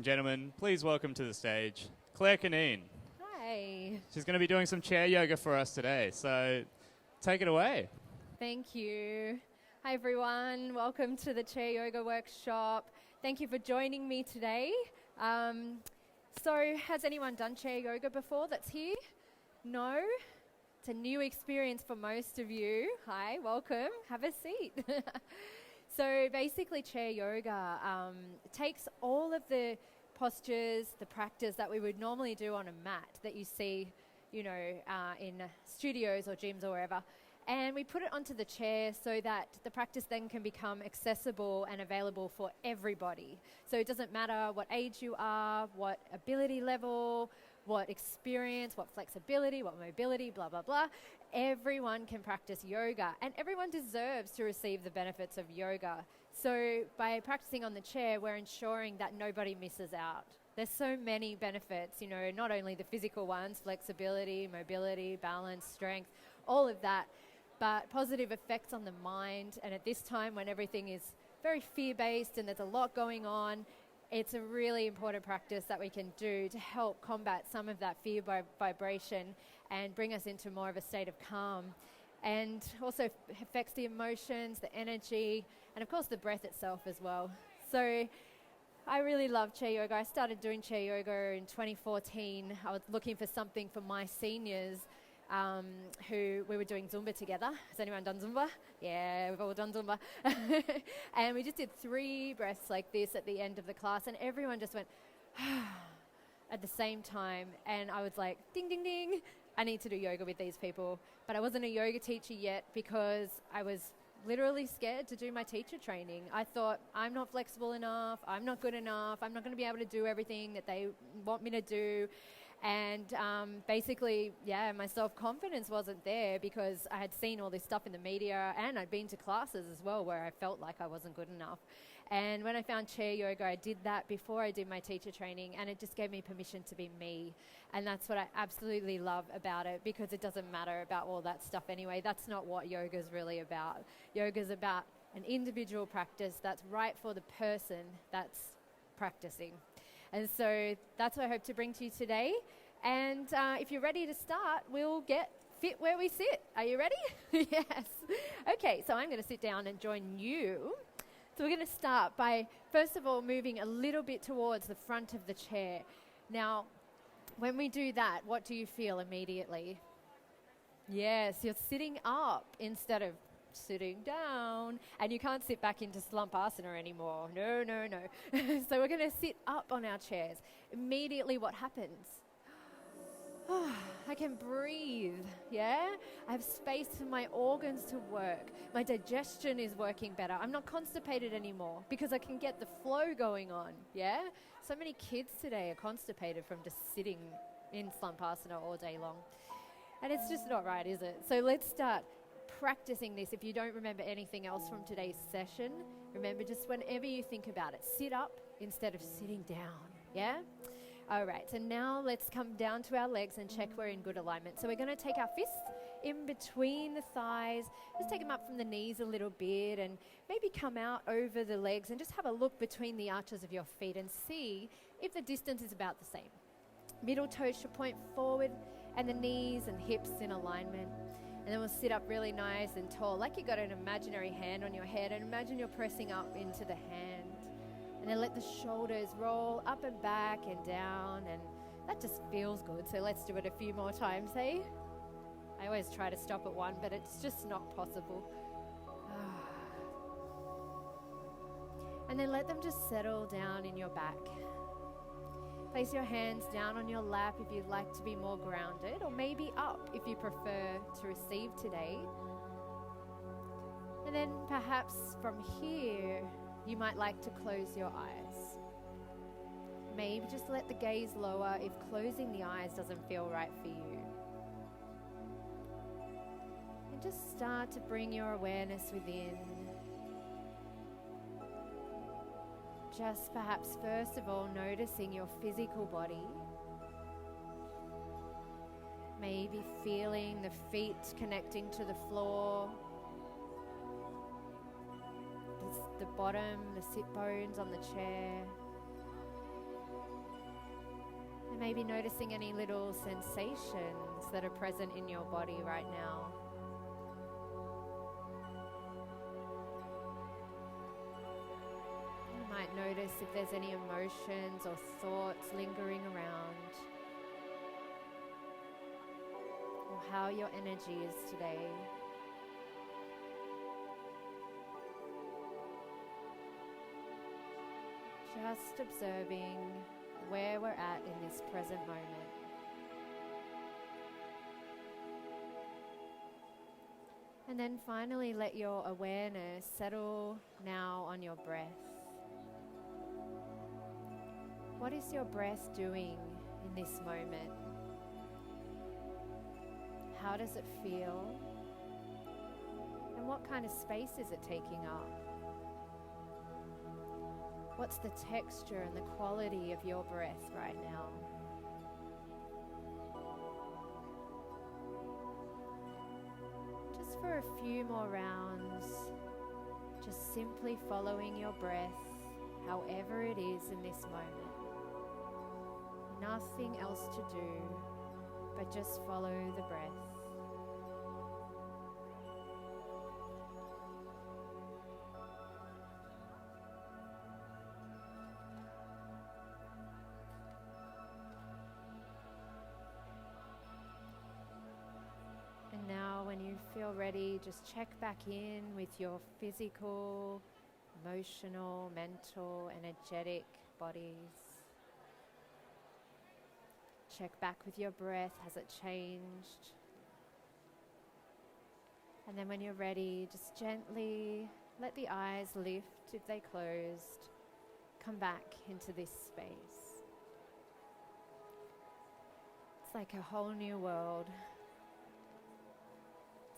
Gentlemen, please welcome to the stage Claire Cunneen. Hi. She's going to be doing some chair yoga for us today, so take it away. Thank you. Hi, everyone. Welcome to the Chair Yoga Workshop. Thank you for joining me today. So, has anyone done chair yoga before that's here? No? It's a new experience for most of you. Hi, welcome. Have a seat. So basically chair yoga takes all of the postures, the practice that we would normally do on a mat that you see, in studios or gyms or wherever, and we put it onto the chair so that the practice then can become accessible and available for everybody. So it doesn't matter what age you are, what ability level, what experience, what flexibility, what mobility, blah, blah, blah. Everyone can practice yoga and everyone deserves to receive the benefits of yoga. So by practicing on the chair, we're ensuring that nobody misses out. There's so many benefits, not only the physical ones, flexibility, mobility, balance, strength, all of that, but positive effects on the mind. And at this time when everything is very fear-based and there's a lot going on, it's a really important practice that we can do to help combat some of that fear vibration and bring us into more of a state of calm. And also affects the emotions, the energy, and of course the breath itself as well. So I really love chair yoga. I started doing chair yoga in 2014. I was looking for something for my seniors who we were doing Zumba together. Has anyone done Zumba? Yeah, we've all done Zumba. And we just did 3 breaths like this at the end of the class, and everyone just went at the same time. And I was like, ding, ding, ding, I need to do yoga with these people. But I wasn't a yoga teacher yet because I was literally scared to do my teacher training. I thought, I'm not flexible enough, I'm not good enough, I'm not going to be able to do everything that they want me to do. And basically, my self-confidence wasn't there because I had seen all this stuff in the media and I'd been to classes as well where I felt like I wasn't good enough. And when I found chair yoga, I did that before I did my teacher training, and it just gave me permission to be me. And that's what I absolutely love about it, because it doesn't matter about all that stuff anyway. That's not what yoga's really about. Yoga's about an individual practice that's right for the person that's practicing. And so that's what I hope to bring to you today. And if you're ready to start, we'll get fit where we sit. Are you ready? Yes. Okay, so I'm going to sit down and join you. So we're going to start by, first of all, moving a little bit towards the front of the chair. Now, when we do that, what do you feel immediately? Yes, you're sitting up instead of sitting down, and you can't sit back into slump asana anymore. No. So we're going to sit up on our chairs. Immediately what happens? I can breathe, yeah? I have space for my organs to work. My digestion is working better. I'm not constipated anymore because I can get the flow going on, yeah? So many kids today are constipated from just sitting in slump asana all day long. And it's just not right, is it? So let's start practicing this. If you don't remember anything else from today's session, remember, just whenever you think about it, sit up instead of sitting down, yeah? All right, so now let's come down to our legs and check we're in good alignment. So we're going to take our fists in between the thighs, just take them up from the knees a little bit, and maybe come out over the legs and just have a look between the arches of your feet and see if the distance is about the same. Middle toes should point forward and the knees and hips in alignment. And then we'll sit up really nice and tall, like you got an imaginary hand on your head, and imagine you're pressing up into the hand. And then let the shoulders roll up and back and down, and that just feels good. So let's do it a few more times, hey? I always try to stop at 1, but it's just not possible. And then let them just settle down in your back. Place your hands down on your lap if you'd like to be more grounded, or maybe up if you prefer to receive today. And then perhaps from here, you might like to close your eyes. Maybe just let the gaze lower if closing the eyes doesn't feel right for you. And just start to bring your awareness within. Just perhaps first of all noticing your physical body. Maybe feeling the feet connecting to the floor. The bottom, the sit bones on the chair. Maybe noticing any little sensations that are present in your body right now. You might notice if there's any emotions or thoughts lingering around, or how your energy is today. Just observing where we're at in this present moment. And then finally let your awareness settle now on your breath. What is your breath doing in this moment? How does it feel? And what kind of space is it taking up? What's the texture and the quality of your breath right now? Just for a few more rounds, just simply following your breath, however it is in this moment. Nothing else to do, but just follow the breath. And now when you feel ready, just check back in with your physical, emotional, mental, energetic bodies. Check back with your breath. Has it changed? And then when you're ready, just gently let the eyes lift if they closed. Come back into this space. It's like a whole new world.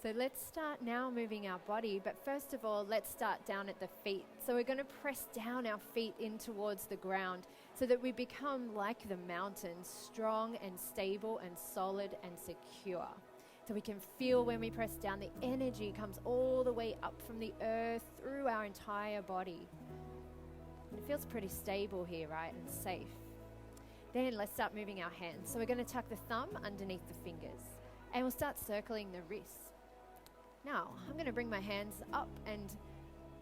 So let's start now moving our body, but first of all, let's start down at the feet. So we're going to press down our feet in towards the ground so that we become like the mountains, strong and stable and solid and secure. So we can feel when we press down, the energy comes all the way up from the earth through our entire body. It feels pretty stable here, right, and safe. Then let's start moving our hands. So we're going to tuck the thumb underneath the fingers and we'll start circling the wrists. Now, I'm going to bring my hands up, and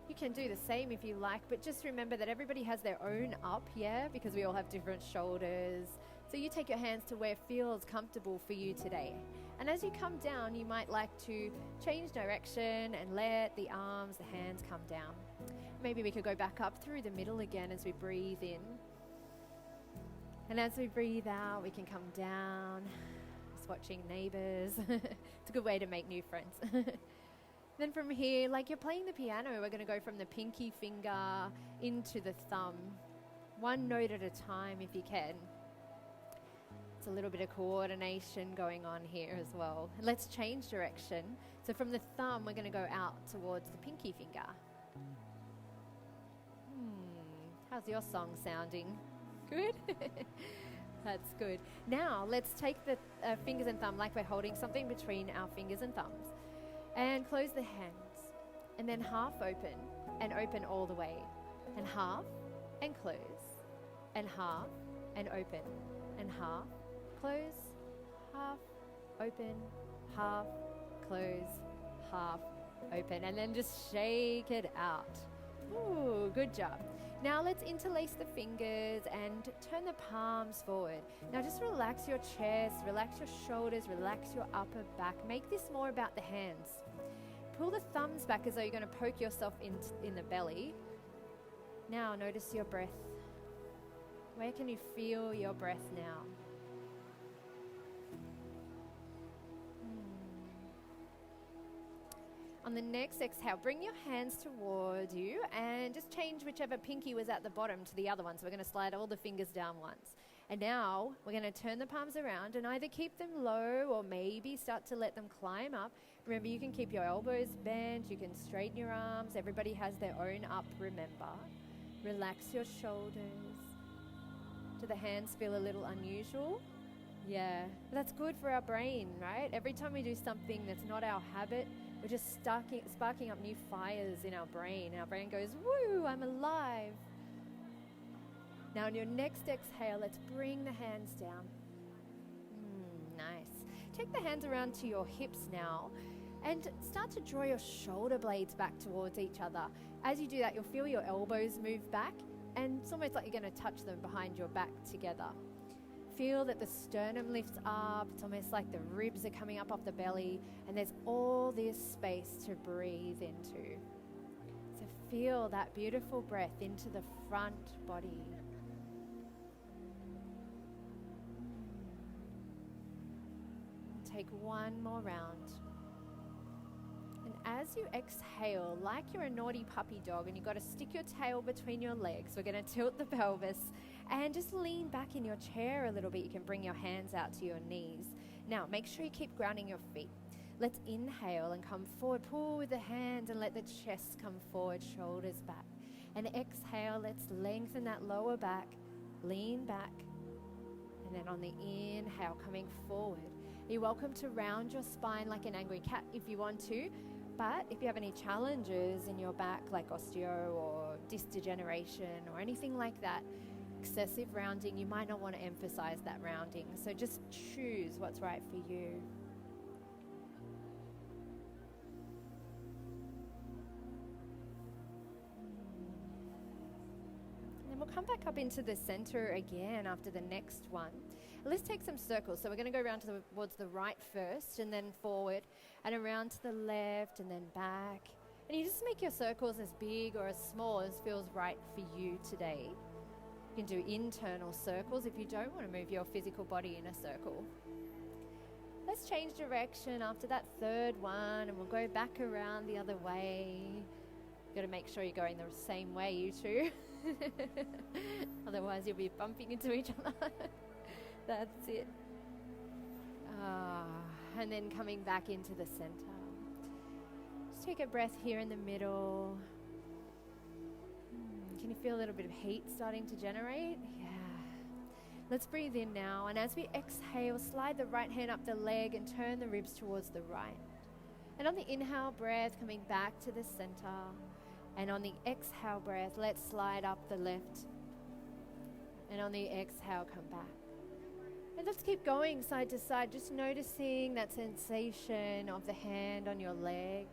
you can do the same if you like, but just remember that everybody has their own up, yeah, because we all have different shoulders. So you take your hands to where it feels comfortable for you today. And as you come down, you might like to change direction and let the arms, the hands come down. Maybe we could go back up through the middle again as we breathe in. And as we breathe out, we can come down. Watching neighbors. It's a good way to make new friends. Then from here, like you're playing the piano, we're going to go from the pinky finger into the thumb. One note at a time if you can. It's a little bit of coordination going on here as well. And let's change direction. So from the thumb, we're going to go out towards the pinky finger. How's your song sounding? Good? That's good. Now, let's take the fingers and thumb like we're holding something between our fingers and thumbs. And close the hands. And then half open and open all the way. And half and close. And half and open. And half, close, half, open, half, close, half, open. And then just shake it out. Ooh, good job. Now let's interlace the fingers and turn the palms forward. Now just relax your chest, relax your shoulders, relax your upper back. Make this more about the hands. Pull the thumbs back as though you're going to poke yourself in the belly. Now notice your breath. Where can you feel your breath now? On the next exhale, bring your hands towards you and just change whichever pinky was at the bottom to the other one. So we're going to slide all the fingers down once. And now we're going to turn the palms around and either keep them low or maybe start to let them climb up. Remember, you can keep your elbows bent, you can straighten your arms. Everybody has their own up, remember. Relax your shoulders. Do the hands feel a little unusual? Yeah, that's good for our brain, right? Every time we do something that's not our habit, we're just sparking up new fires in our brain. Our brain goes, woo, I'm alive. Now on your next exhale, let's bring the hands down. Nice. Take the hands around to your hips now and start to draw your shoulder blades back towards each other. As you do that, you'll feel your elbows move back, and it's almost like you're going to touch them behind your back together. Feel that the sternum lifts up. It's almost like the ribs are coming up off the belly, and there's all this space to breathe into. So feel that beautiful breath into the front body. Take one more round. And as you exhale, like you're a naughty puppy dog and you've got to stick your tail between your legs, we're going to tilt the pelvis and just lean back in your chair a little bit. You can bring your hands out to your knees. Now, make sure you keep grounding your feet. Let's inhale and come forward. Pull with the hands and let the chest come forward, shoulders back. And exhale, let's lengthen that lower back, lean back. And then on the inhale, coming forward. You're welcome to round your spine like an angry cat if you want to, but if you have any challenges in your back like osteo or disc degeneration or anything like that, excessive rounding, you might not want to emphasize that rounding. So just choose what's right for you. And then we'll come back up into the center again after the next one. Let's take some circles. So we're going to go around towards the right first and then forward and around to the left and then back. And you just make your circles as big or as small as feels right for you today. You can do internal circles if you don't want to move your physical body in a circle. Let's change direction after that third one and we'll go back around the other way. You've got to make sure you're going the same way, you two. Otherwise you'll be bumping into each other. That's it. And then coming back into the center. Just take a breath here in the middle. Can you feel a little bit of heat starting to generate? Yeah. Let's breathe in now. And as we exhale, slide the right hand up the leg and turn the ribs towards the right. And on the inhale breath, coming back to the center. And on the exhale breath, let's slide up the left. And on the exhale, come back. And let's keep going side to side, just noticing that sensation of the hand on your leg.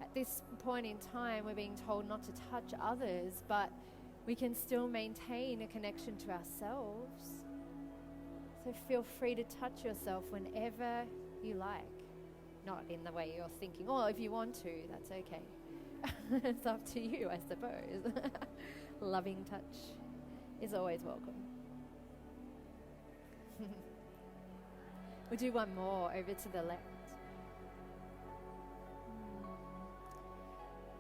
At this point in time, we're being told not to touch others, but we can still maintain a connection to ourselves. So feel free to touch yourself whenever you like. Not in the way you're thinking, or if you want to, that's okay. It's up to you, I suppose. Loving touch is always welcome. We'll do one more over to the left.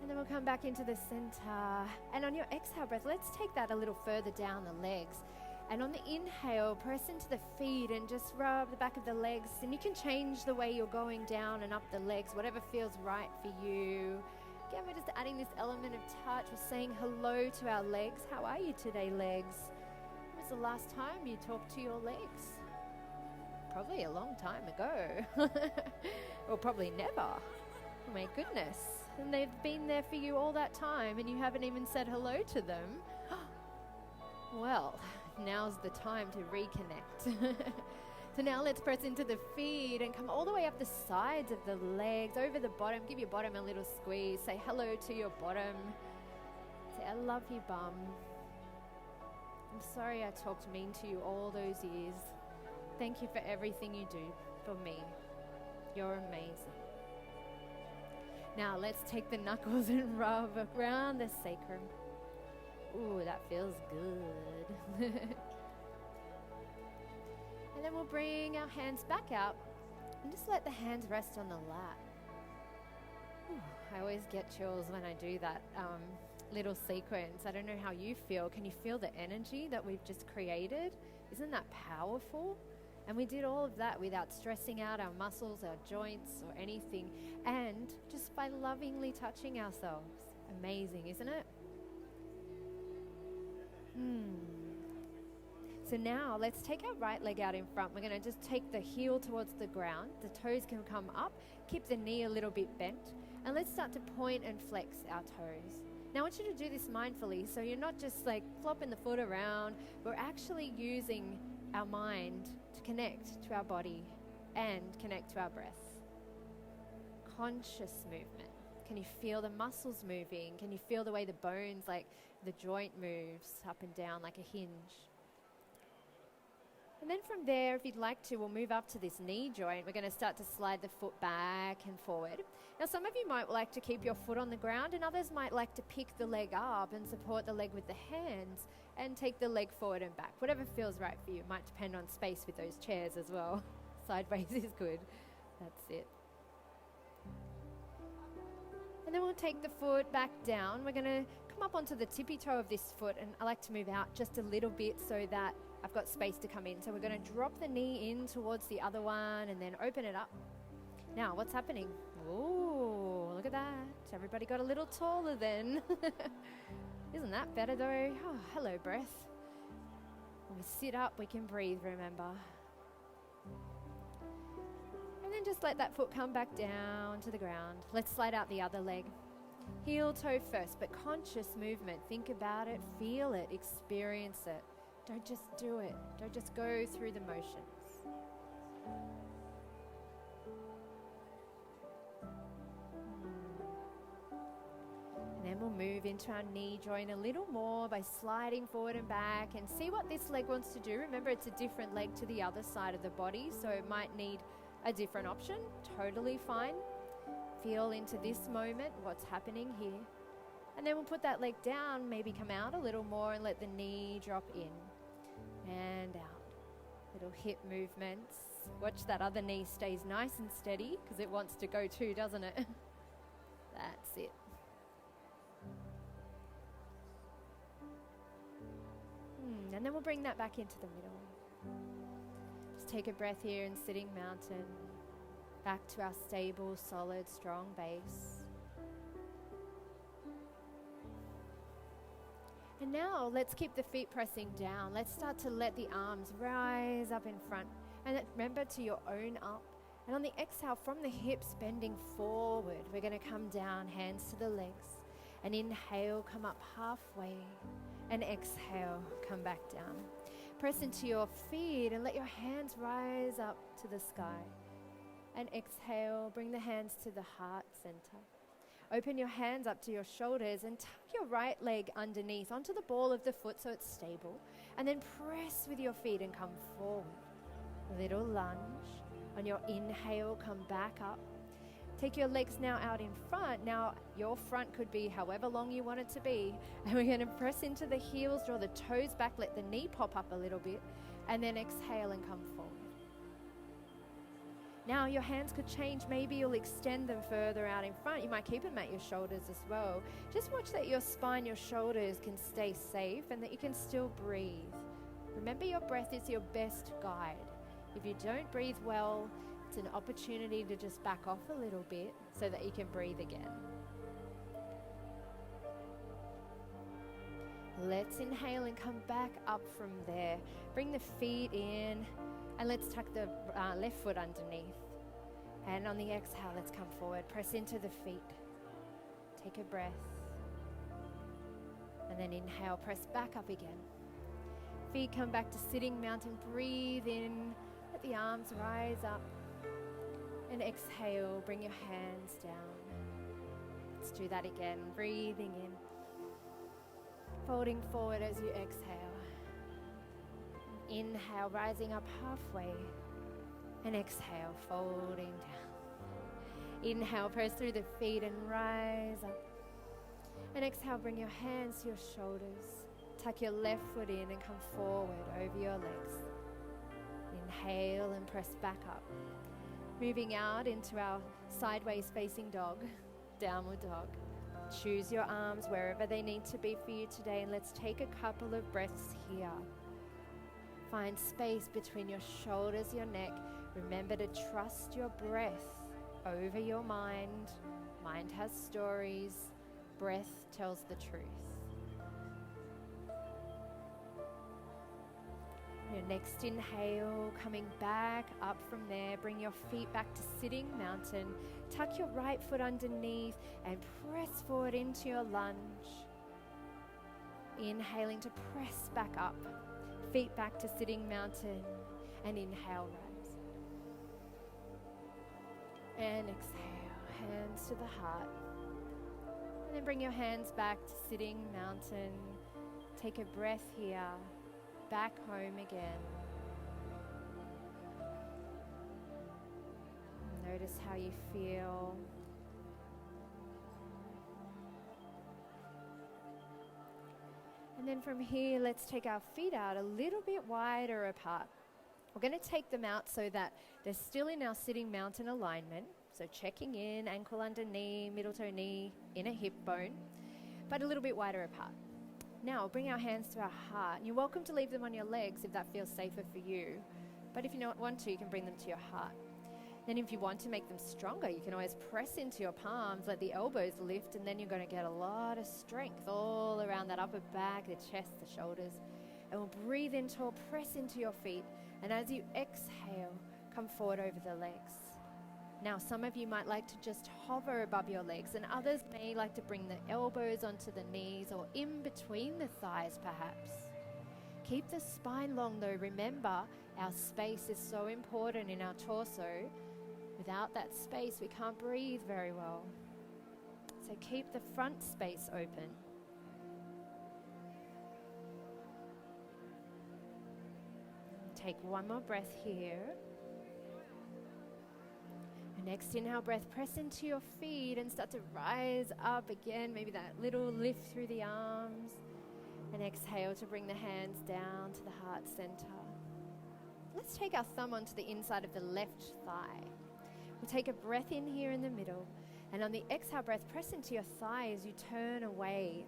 And then we'll come back into the center. And on your exhale breath, let's take that a little further down the legs. And on the inhale, press into the feet and just rub the back of the legs. And you can change the way you're going down and up the legs, whatever feels right for you. Again, we're just adding this element of touch. We're saying hello to our legs. How are you today, legs? When was the last time you talked to your legs? Probably a long time ago. Or probably never. Oh my goodness. And they've been there for you all that time and you haven't even said hello to them. Well, now's the time to reconnect. So now let's press into the feet and come all the way up the sides of the legs, over the bottom. Give your bottom a little squeeze. Say hello to your bottom. Say, I love you, bum. I'm sorry I talked mean to you all those years. Thank you for everything you do for me. You're amazing. Now let's take the knuckles and rub around the sacrum. Ooh, that feels good. And then we'll bring our hands back out and just let the hands rest on the lap. Ooh, I always get chills when I do that little sequence. I don't know how you feel. Can you feel the energy that we've just created? Isn't that powerful? And we did all of that without stressing out our muscles, our joints, or anything. And just by lovingly touching ourselves. Amazing, isn't it? So now let's take our right leg out in front. We're going to just take the heel towards the ground. The toes can come up. Keep the knee a little bit bent. And let's start to point and flex our toes. Now I want you to do this mindfully, so you're not just like flopping the foot around. We're actually using our mind to connect to our body and connect to our breath. Conscious movement. Can you feel the muscles moving? Can you feel the way the bones, like the joint moves up and down like a hinge? And then from there, if you'd like to, we'll move up to this knee joint. We're going to start to slide the foot back and forward. Now, some of you might like to keep your foot on the ground, and others might like to pick the leg up and support the leg with the hands and take the leg forward and back. Whatever feels right for you. It might depend on space with those chairs as well. Sideways is good. That's it. And then we'll take the foot back down. We're going to come up onto the tippy toe of this foot, and I like to move out just a little bit so that I've got space to come in. So we're going to drop the knee in towards the other one and then open it up. Now, what's happening? Oh, look at that. Everybody got a little taller then. Isn't that better though? Oh, hello, breath. When we sit up, we can breathe, remember. And then just let that foot come back down to the ground. Let's slide out the other leg. Heel toe first, but conscious movement. Think about it, feel it, experience it. Don't just do it. Don't just go through the motions. And then we'll move into our knee joint a little more by sliding forward and back and see what this leg wants to do. Remember, it's a different leg to the other side of the body, so it might need a different option. Totally fine. Feel into this moment, what's happening here. And then we'll put that leg down, maybe come out a little more and let the knee drop in and out. Little hip movements. Watch that other knee stays nice and steady because it wants to go too, doesn't it? That's it. And then we'll bring that back into the middle. Just take a breath here in sitting mountain. Back to our stable, solid, strong base. And now let's keep the feet pressing down. Let's start to let the arms rise up in front. And remember to your own up. And on the exhale, from the hips bending forward, we're going to come down, hands to the legs. And inhale, come up halfway. And exhale, come back down. Press into your feet and let your hands rise up to the sky. And exhale, bring the hands to the heart center. Open your hands up to your shoulders and tuck your right leg underneath onto the ball of the foot so it's stable. And then press with your feet and come forward. Little lunge. On your inhale, come back up. Take your legs now out in front. Now your front could be however long you want it to be. And we're going to press into the heels, draw the toes back, let the knee pop up a little bit. And then exhale and come forward. Now your hands could change. Maybe you'll extend them further out in front. You might keep them at your shoulders as well. Just watch that your spine, your shoulders can stay safe and that you can still breathe. Remember, your breath is your best guide. If you don't breathe well, it's an opportunity to just back off a little bit so that you can breathe again. Let's inhale and come back up from there. Bring the feet in. And let's tuck the left foot underneath. And on the exhale, let's come forward. Press into the feet. Take a breath. And then inhale, press back up again. Feet come back to sitting mountain. Breathe in. Let the arms rise up. And exhale, bring your hands down. Let's do that again. Breathing in. Folding forward as you exhale. Inhale, rising up halfway. And exhale, folding down. Inhale, press through the feet and rise up. And exhale, bring your hands to your shoulders. Tuck your left foot in and come forward over your legs. Inhale and press back up. Moving out into our sideways facing dog, downward dog. Choose your arms wherever they need to be for you today. And let's take a couple of breaths here. Find space between your shoulders, your neck. Remember to trust your breath over your mind. Mind has stories. Breath tells the truth. Your next inhale, coming back up from there. Bring your feet back to sitting mountain. Tuck your right foot underneath and press forward into your lunge. Inhaling to press back up, feet back to sitting mountain, and inhale, rise. And exhale, hands to the heart. And then bring your hands back to sitting mountain. Take a breath here, back home again. Notice how you feel. And then from here, let's take our feet out a little bit wider apart. We're going to take them out so that they're still in our sitting mountain alignment. So checking in, ankle under knee, middle toe knee, inner hip bone, but a little bit wider apart. Now bring our hands to our heart. You're welcome to leave them on your legs if that feels safer for you. But if you don't want to, you can bring them to your heart. Then if you want to make them stronger, you can always press into your palms, let the elbows lift, and then you're going to get a lot of strength all around that upper back, the chest, the shoulders. And we'll breathe in tall, press into your feet. And as you exhale, come forward over the legs. Now, some of you might like to just hover above your legs, and others may like to bring the elbows onto the knees or in between the thighs, perhaps. Keep the spine long, though. Remember, our space is so important in our torso. Without that space, we can't breathe very well. So keep the front space open. Take one more breath here. And next inhale breath, press into your feet and start to rise up again. Maybe that little lift through the arms. And exhale to bring the hands down to the heart center. Let's take our thumb onto the inside of the left thigh. We'll take a breath in here in the middle. And on the exhale breath, press into your thigh as you turn away.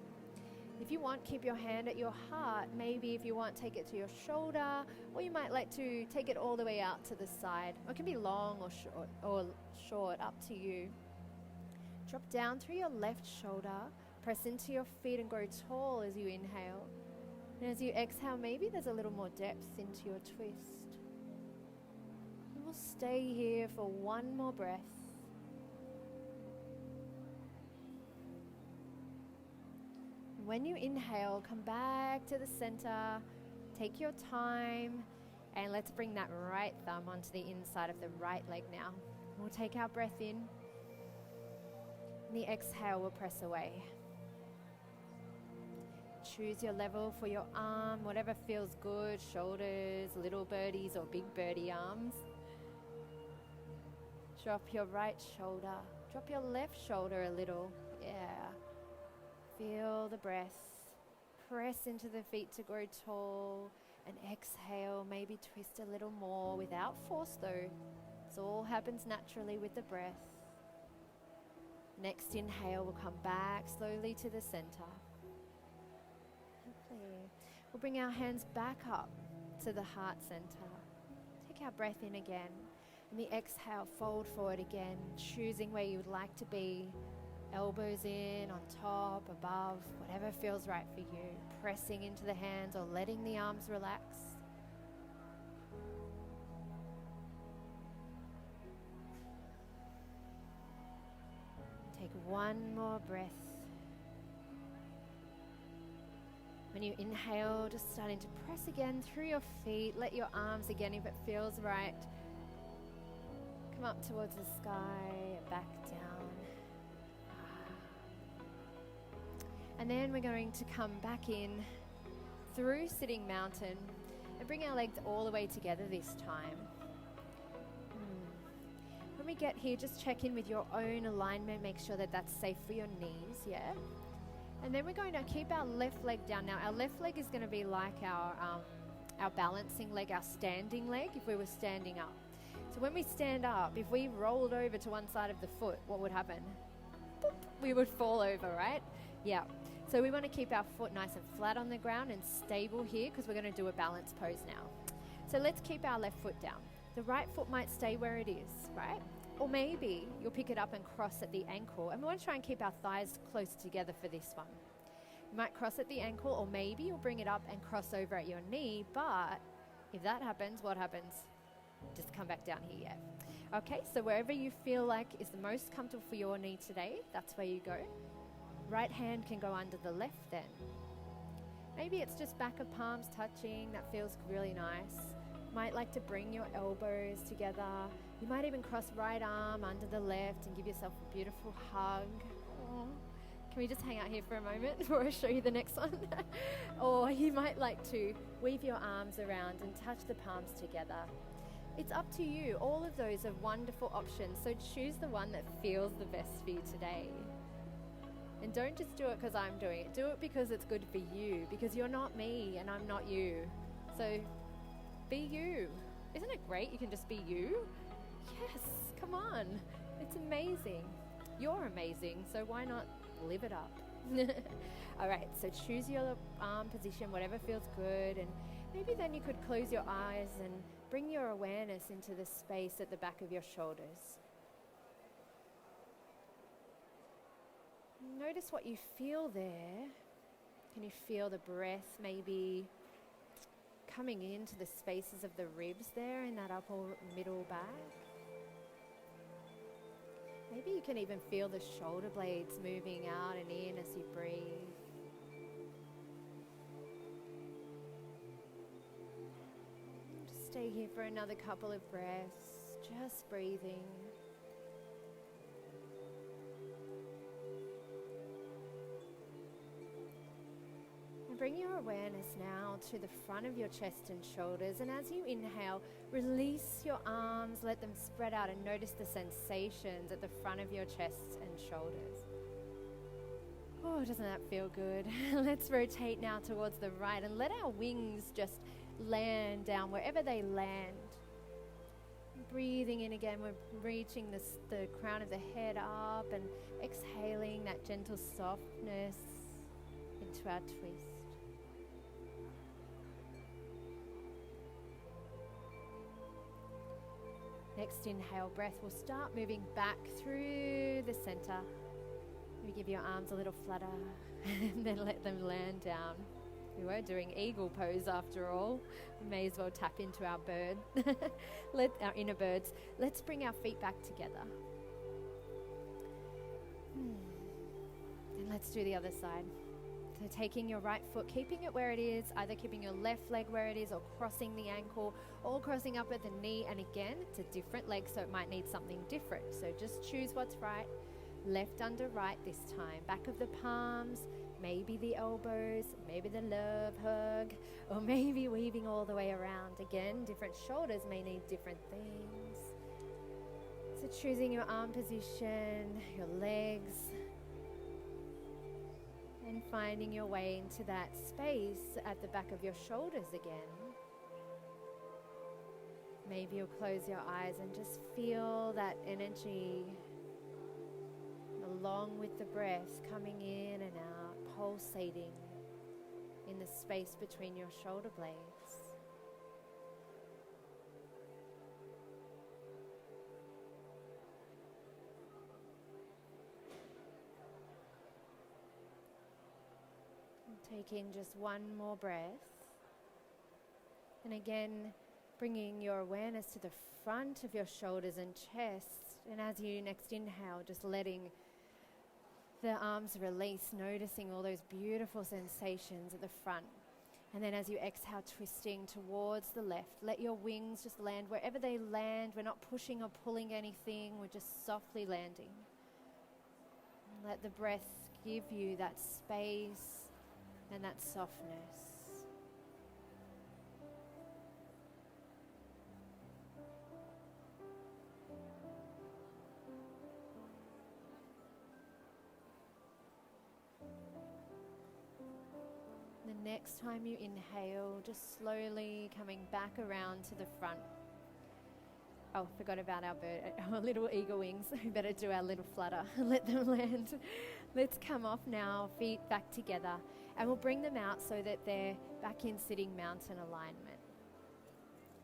If you want, keep your hand at your heart. Maybe if you want, take it to your shoulder. Or you might like to take it all the way out to the side. Or it can be long or short, up to you. Drop down through your left shoulder. Press into your feet and grow tall as you inhale. And as you exhale, maybe there's a little more depth into your twist. And we'll stay here for one more breath. When you inhale, come back to the center. Take your time. And let's bring that right thumb onto the inside of the right leg now. We'll take our breath in. And the exhale will press away. Choose your level for your arm, whatever feels good, shoulders, little birdies or big birdie arms. Drop your right shoulder, drop your left shoulder a little, yeah. Feel the breath, press into the feet to grow tall, and exhale, maybe twist a little more without force though. This all happens naturally with the breath. Next inhale, we'll come back slowly to the center. We'll bring our hands back up to the heart center. Take our breath in again. And the exhale, fold forward again, choosing where you would like to be. Elbows in, on top, above, whatever feels right for you. Pressing into the hands or letting the arms relax. Take one more breath. When you inhale, just starting to press again through your feet. Let your arms again, if it feels right, come up towards the sky, back down. And then we're going to come back in through sitting mountain and bring our legs all the way together this time. When we get here, just check in with your own alignment. Make sure that that's safe for your knees, yeah? And then we're going to keep our left leg down. Now, our left leg is going to be like our balancing leg, our standing leg, if we were standing up. So when we stand up, if we rolled over to one side of the foot, what would happen? Boop, we would fall over, right? Yeah. So we want to keep our foot nice and flat on the ground and stable here because we're going to do a balance pose now. So let's keep our left foot down. The right foot might stay where it is, right? Or maybe you'll pick it up and cross at the ankle. And we want to try and keep our thighs close together for this one. You might cross at the ankle, or maybe you'll bring it up and cross over at your knee. But if that happens, what happens? Just come back down here, yeah. Okay, so wherever you feel like is the most comfortable for your knee today, that's where you go. Right hand can go under the left then. Maybe it's just back of palms touching. That feels really nice. Might like to bring your elbows together. You might even cross right arm under the left and give yourself a beautiful hug. Aw. Can we just hang out here for a moment before I show you the next one? Or you might like to weave your arms around and touch the palms together. It's up to you. All of those are wonderful options. So choose the one that feels the best for you today. And don't just do it because I'm doing it. Do it because it's good for you. Because you're not me and I'm not you. So be you. Isn't it great you can just be you? Yes, come on. It's amazing. You're amazing. So why not live it up? All right, so choose your arm position, whatever feels good. And maybe then you could close your eyes and bring your awareness into the space at the back of your shoulders. Notice what you feel there. Can you feel the breath maybe coming into the spaces of the ribs there in that upper middle back? Maybe you can even feel the shoulder blades moving out and in as you breathe. Just stay here for another couple of breaths, just breathing. Bring your awareness now to the front of your chest and shoulders, and as you inhale, release your arms, let them spread out, and notice the sensations at the front of your chest and shoulders. Oh, doesn't that feel good? Let's rotate now towards the right and let our wings just land down wherever they land. Breathing in again, we're reaching the crown of the head up and exhaling that gentle softness into our twist. Next inhale, breath will start moving back through the center. Maybe give your arms a little flutter and then let them land down. We were doing eagle pose after all. We may as well tap into our bird, our inner birds. Let's bring our feet back together. And let's do the other side. So taking your right foot, keeping it where it is, either keeping your left leg where it is or crossing the ankle or crossing up at the knee. And again, it's a different leg, so it might need something different. So just choose what's right. Left under right this time. Back of the palms, maybe the elbows, maybe the love hug, or maybe weaving all the way around. Again, different shoulders may need different things. So choosing your arm position, your legs, and finding your way into that space at the back of your shoulders again. Maybe you'll close your eyes and just feel that energy along with the breath coming in and out, pulsating in the space between your shoulder blades. Taking just one more breath. And again, bringing your awareness to the front of your shoulders and chest. And as you next inhale, just letting the arms release, noticing all those beautiful sensations at the front. And then as you exhale, twisting towards the left. Let your wings just land wherever they land. We're not pushing or pulling anything. We're just softly landing. Let the breath give you that space and that softness. The next time you inhale, just slowly coming back around to the front. Oh, forgot about our bird, our little eagle wings. We better do our little flutter and let them land. Let's come off now, feet back together, and we'll bring them out so that they're back in sitting mountain alignment.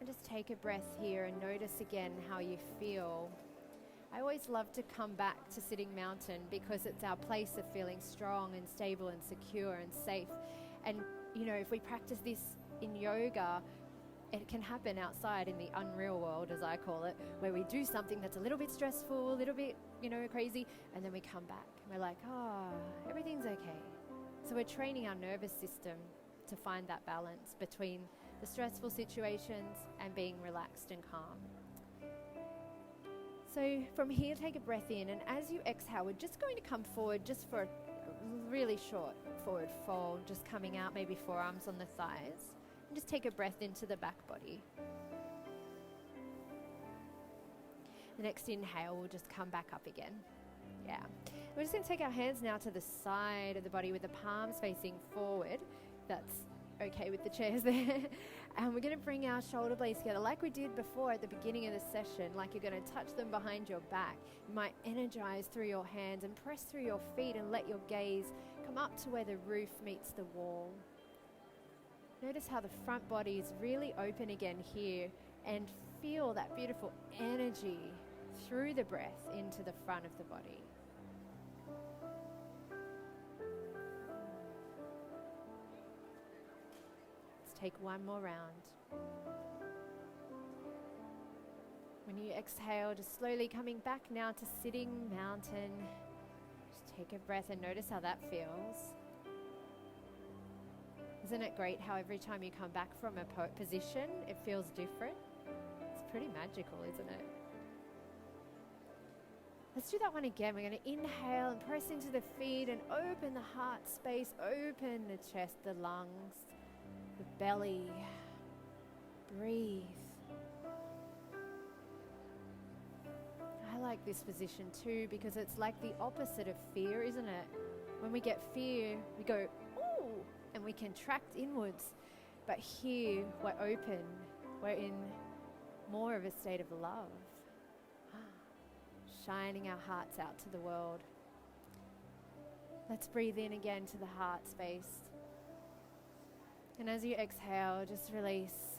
And just take a breath here and notice again how you feel. I always love to come back to sitting mountain because it's our place of feeling strong and stable and secure and safe. And, you know, if we practice this in yoga, it can happen outside in the unreal world, as I call it, where we do something that's a little bit stressful, a little bit, crazy, and then we come back. And we're like, everything's okay. So we're training our nervous system to find that balance between the stressful situations and being relaxed and calm. So from here, take a breath in, and as you exhale, we're just going to come forward just for a really short forward fold, just coming out, maybe forearms on the thighs, and just take a breath into the back body. The next inhale, we'll just come back up again. Yeah. We're just going to take our hands now to the side of the body with the palms facing forward. That's okay with the chairs there. And we're going to bring our shoulder blades together like we did before at the beginning of the session, like you're going to touch them behind your back. You might energize through your hands and press through your feet and let your gaze come up to where the roof meets the wall. Notice how the front body is really open again here, and feel that beautiful energy through the breath into the front of the body. Take one more round. When you exhale, just slowly coming back now to sitting mountain. Just take a breath and notice how that feels. Isn't it great how every time you come back from a position, it feels different? It's pretty magical, isn't it? Let's do that one again. We're going to inhale and press into the feet and open the heart space, open the chest, the lungs, the belly. Breathe. I like this position too because it's like the opposite of fear, isn't it? When we get fear, we go, ooh, and we contract inwards. But here, we're open. We're in more of a state of love. Shining our hearts out to the world. Let's breathe in again to the heart space. And as you exhale, just release,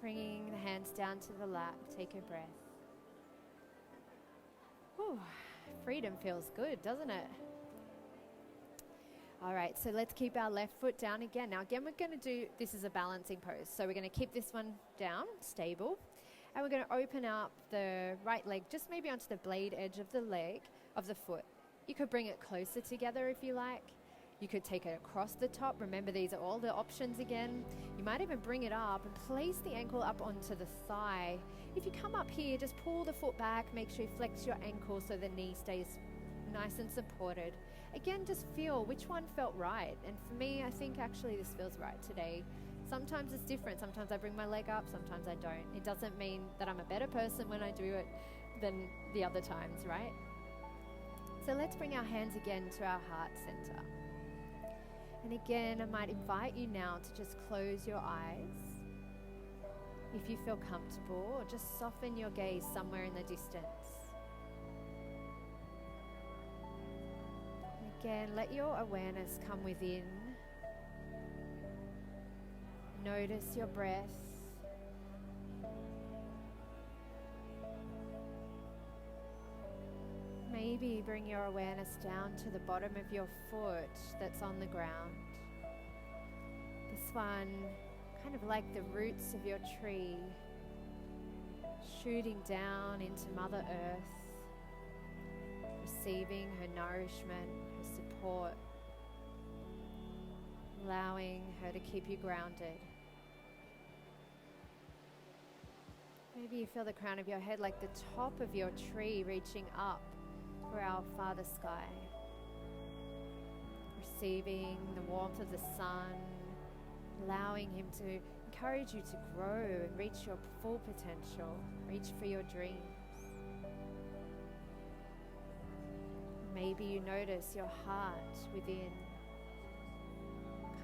bringing the hands down to the lap. Take a breath. Whew, freedom feels good, doesn't it? All right, so let's keep our left foot down again. Now again, we're going to do, this is a balancing pose. So we're going to keep this one down, stable. And we're going to open up the right leg, just maybe onto the blade edge of the leg, of the foot. You could bring it closer together if you like. You could take it across the top. Remember, these are all the options again. You might even bring it up and place the ankle up onto the thigh. If you come up here, just pull the foot back. Make sure you flex your ankle so the knee stays nice and supported. Again, just feel which one felt right. And for me, I think actually this feels right today. Sometimes it's different. Sometimes I bring my leg up, sometimes I don't. It doesn't mean that I'm a better person when I do it than the other times, right? So let's bring our hands again to our heart center. And again, I might invite you now to just close your eyes if you feel comfortable, or just soften your gaze somewhere in the distance. And again, let your awareness come within. Notice your breath. Maybe bring your awareness down to the bottom of your foot that's on the ground. This one, kind of like the roots of your tree, shooting down into Mother Earth, receiving her nourishment, her support, allowing her to keep you grounded. Maybe you feel the crown of your head like the top of your tree reaching up for our Father Sky, receiving the warmth of the sun, allowing him to encourage you to grow and reach your full potential, reach for your dreams. Maybe you notice your heart within,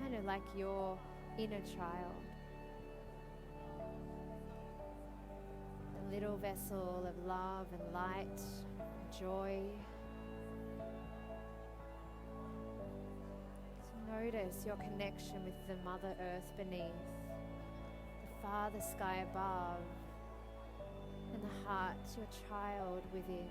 kind of like your inner child, a little vessel of love and light, joy. So notice your connection with the Mother Earth beneath, the Father Sky above, and the heart, your child within.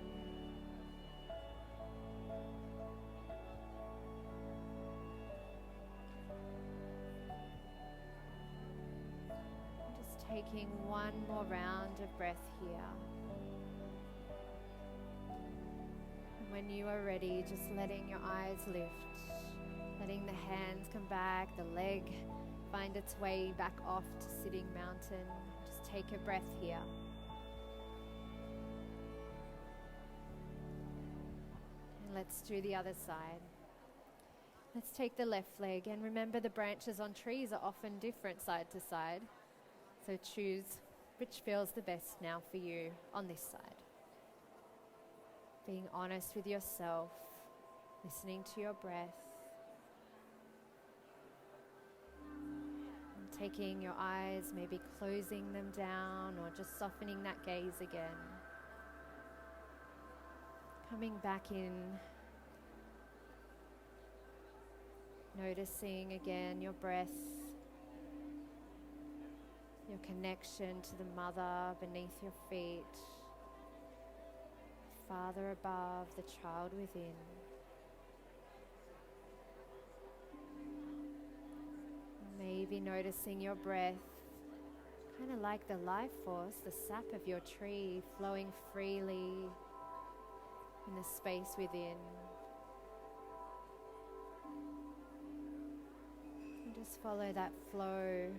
Just taking one more round of breath here. When you are ready, just letting your eyes lift, letting the hands come back, the leg find its way back off to sitting mountain. Just take a breath here. And let's do the other side. Let's take the left leg, and remember the branches on trees are often different side to side. So choose which feels the best now for you on this side. Being honest with yourself, listening to your breath, and taking your eyes, maybe closing them down or just softening that gaze again. Coming back in, noticing again your breath, your connection to the mother beneath your feet, Father above, the child within. Maybe noticing your breath, kind of like the life force, the sap of your tree flowing freely in the space within. And just follow that flow.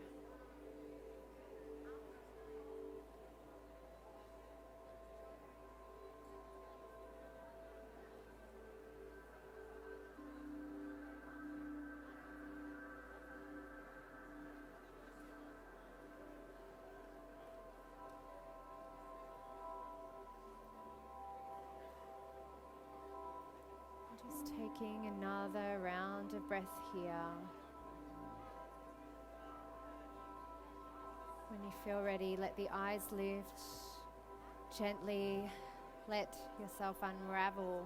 Just taking another round of breath here. When you feel ready, let the eyes lift. Gently let yourself unravel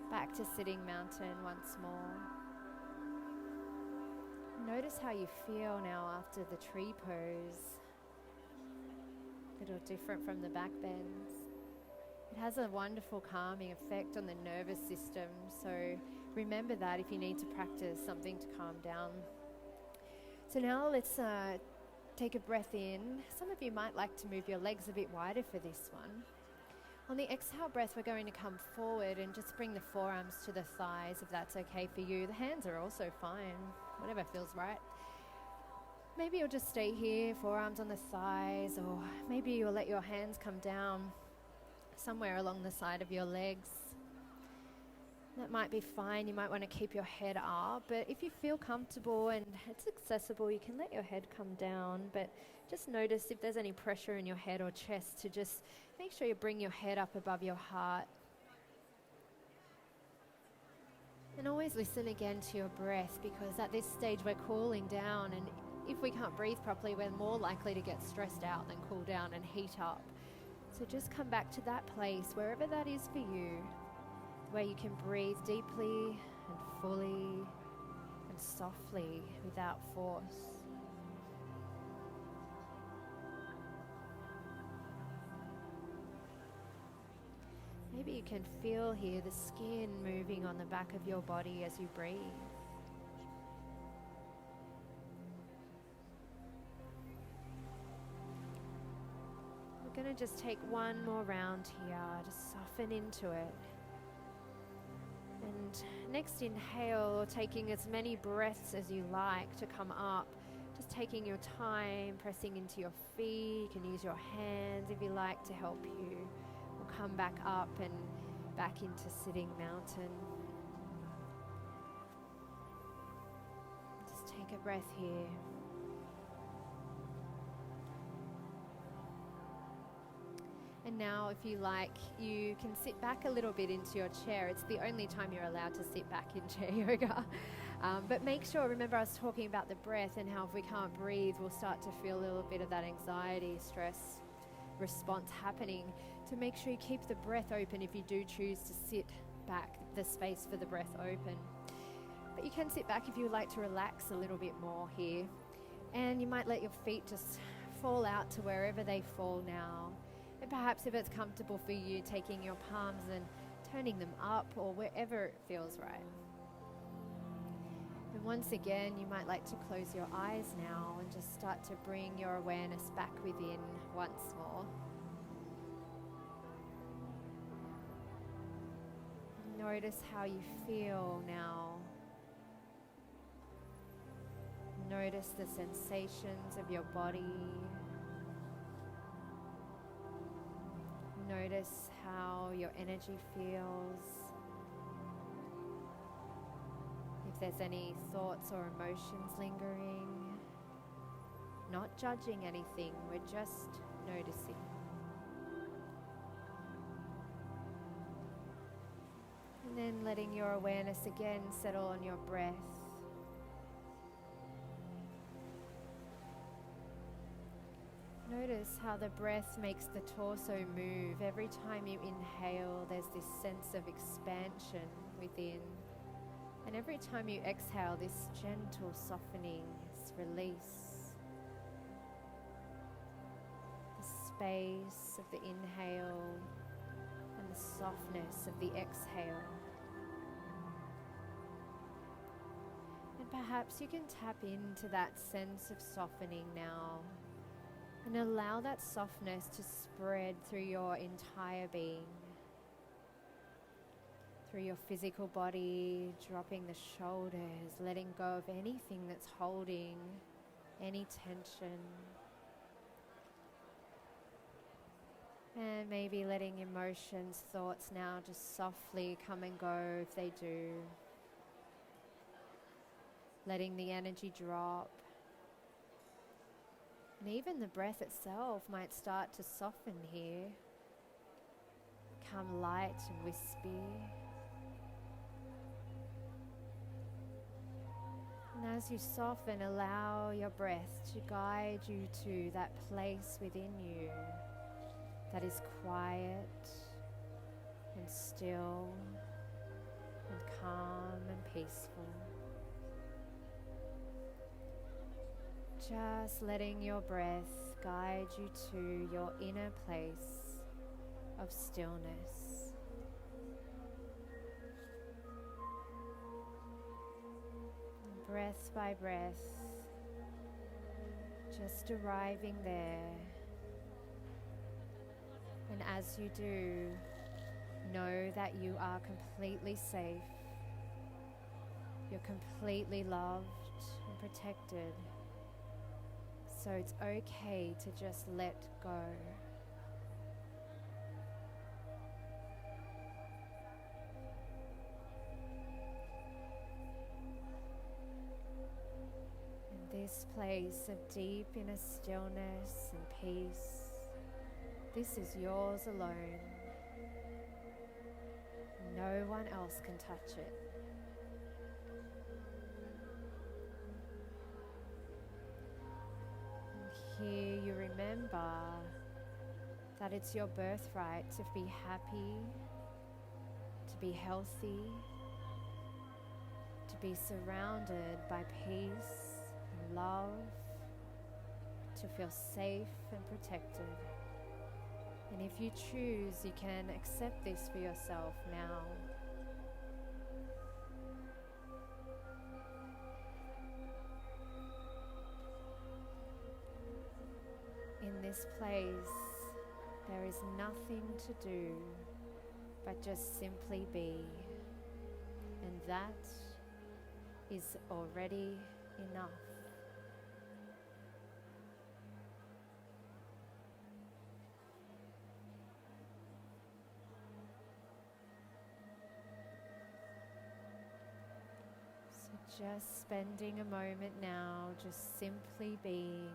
back to sitting mountain once more. Notice how you feel now after the tree pose. A little different from the back bends. It has a wonderful calming effect on the nervous system, so remember that if you need to practice something to calm down. So now let's take a breath in. Some of you might like to move your legs a bit wider for this one. On the exhale breath, we're going to come forward and just bring the forearms to the thighs, if that's okay for you. The hands are also fine, whatever feels right. Maybe you'll just stay here, forearms on the thighs, or maybe you'll let your hands come down somewhere along the side of your legs. That might be fine. You might want to keep your head up, but if you feel comfortable and it's accessible, you can let your head come down, but just notice if there's any pressure in your head or chest to just make sure you bring your head up above your heart. And always listen again to your breath, because at this stage we're cooling down, and if we can't breathe properly, we're more likely to get stressed out than cool down and heat up. So just come back to that place, wherever that is for you, where you can breathe deeply and fully and softly without force. Maybe you can feel here the skin moving on the back of your body as you breathe. We're going to just take one more round here, just soften into it. And next inhale, or taking as many breaths as you like to come up, just taking your time, pressing into your feet. You can use your hands if you like to help you. We'll come back up and back into sitting mountain. Just take a breath here. And now, if you like, you can sit back a little bit into your chair. It's the only time you're allowed to sit back in chair yoga. But make sure, remember I was talking about the breath and how if we can't breathe, we'll start to feel a little bit of that anxiety, stress response happening. To make sure you keep the breath open if you do choose to sit back, the space for the breath open. But you can sit back if you would like to relax a little bit more here. And you might let your feet just fall out to wherever they fall now. And perhaps if it's comfortable for you, taking your palms and turning them up or wherever it feels right. And once again, you might like to close your eyes now and just start to bring your awareness back within once more. Notice how you feel now. Notice the sensations of your body. Notice how your energy feels. If there's any thoughts or emotions lingering, not judging anything, we're just noticing. And then letting your awareness again settle on your breath. Notice how the breath makes the torso move. Every time you inhale, there's this sense of expansion within. And every time you exhale, this gentle softening, this release. The space of the inhale and the softness of the exhale. And perhaps you can tap into that sense of softening now. And allow that softness to spread through your entire being. Through your physical body, dropping the shoulders, letting go of anything that's holding any tension. And maybe letting emotions, thoughts now just softly come and go if they do. Letting the energy drop. And even the breath itself might start to soften here. Become light and wispy. And as you soften, allow your breath to guide you to that place within you that is quiet and still and calm and peaceful. Just letting your breath guide you to your inner place of stillness. And breath by breath, just arriving there. And as you do, know that you are completely safe. You're completely loved and protected. So it's okay to just let go. In this place of deep inner stillness and peace, this is yours alone. No one else can touch it. Here you remember that it's your birthright to be happy, to be healthy, to be surrounded by peace and love, to feel safe and protected. And if you choose, you can accept this for yourself now. In this place, there is nothing to do but just simply be. And that is already enough. So just spending a moment now, just simply being.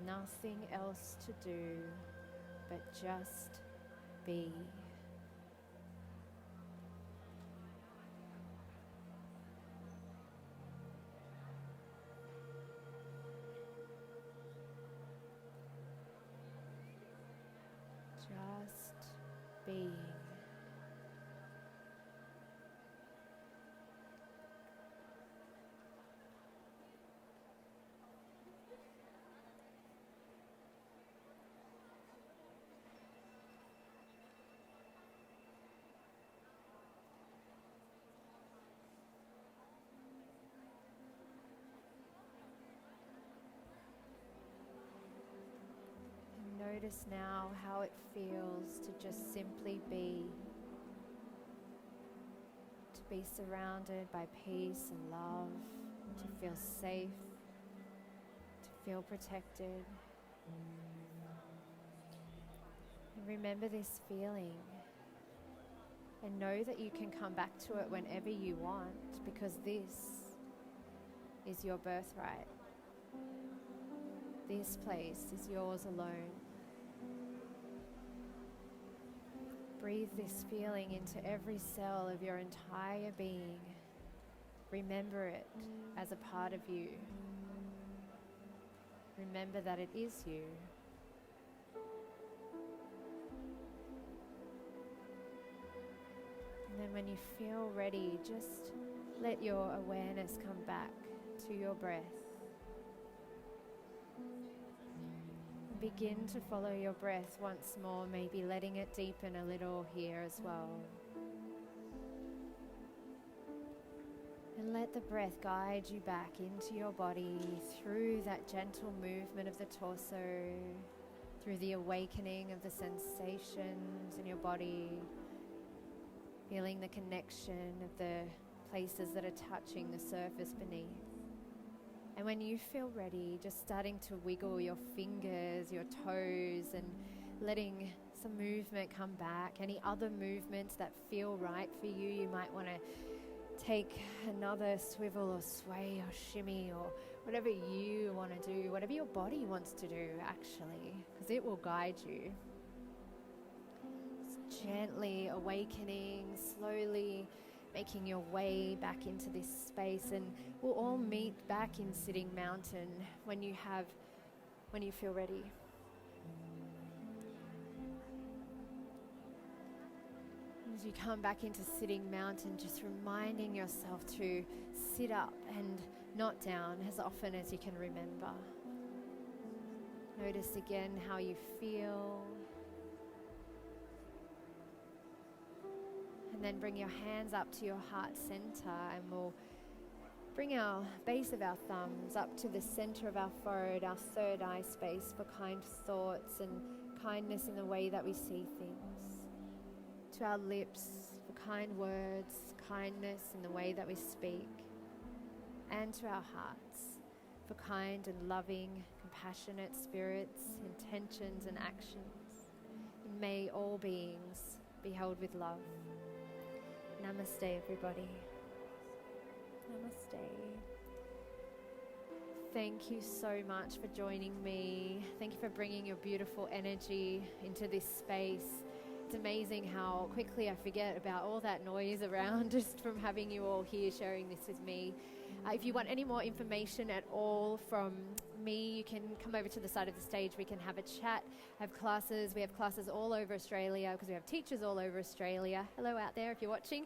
Nothing else to do but just be. Just being. Notice now how it feels to just simply be, to be surrounded by peace and love, to feel safe, to feel protected. And remember this feeling and know that you can come back to it whenever you want, because this is your birthright. This place is yours alone. Breathe this feeling into every cell of your entire being. Remember it as a part of you. Remember that it is you. And then when you feel ready, just let your awareness come back to your breath. Begin to follow your breath once more, maybe letting it deepen a little here as well. And let the breath guide you back into your body through that gentle movement of the torso, through the awakening of the sensations in your body, feeling the connection of the places that are touching the surface beneath. And when you feel ready, just starting to wiggle your fingers, your toes, and letting some movement come back. Any other movements that feel right for you, you might want to take another swivel or sway or shimmy or whatever you want to do, whatever your body wants to do actually, because it will guide you. Just gently awakening, slowly making your way back into this space, and we'll all meet back in Sitting Mountain when you feel ready. As you come back into Sitting Mountain, just reminding yourself to sit up and not down as often as you can remember. Notice again how you feel. And then bring your hands up to your heart center, and we'll bring our base of our thumbs up to the center of our forehead, our third eye space, for kind thoughts and kindness in the way that we see things. To our lips for kind words, kindness in the way that we speak. And to our hearts for kind and loving, compassionate spirits, intentions and actions. And may all beings be held with love. Namaste, everybody. Namaste. Thank you so much for joining me. Thank you for bringing your beautiful energy into this space. It's amazing how quickly I forget about all that noise around just from having you all here sharing this with me. If you want any more information at all from me, you can come over to the side of the stage. We can have a chat, have classes. We have classes all over Australia because we have teachers all over Australia. Hello out there if you're watching.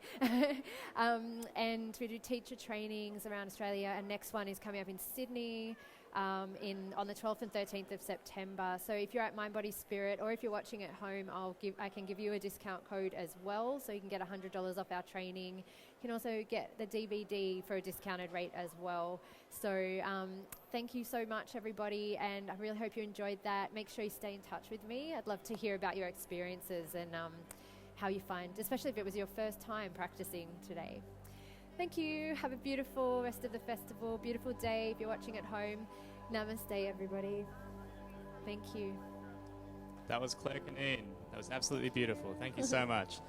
And we do teacher trainings around Australia. And next one is coming up in Sydney on the 12th and 13th of September. So if you're at Mind Body Spirit, or if you're watching at home, I can give you a discount code as well, so you can get $100 off our training. You can also get the DVD for a discounted rate as well. So thank you so much, everybody, and I really hope you enjoyed that. Make sure you stay in touch with me. I'd love to hear about your experiences and how you find, especially if it was your first time practicing today. Thank you. Have a beautiful rest of the festival, beautiful day if you're watching at home. Namaste, everybody. Thank you. That was Cunneen. That was absolutely beautiful. Thank you so much.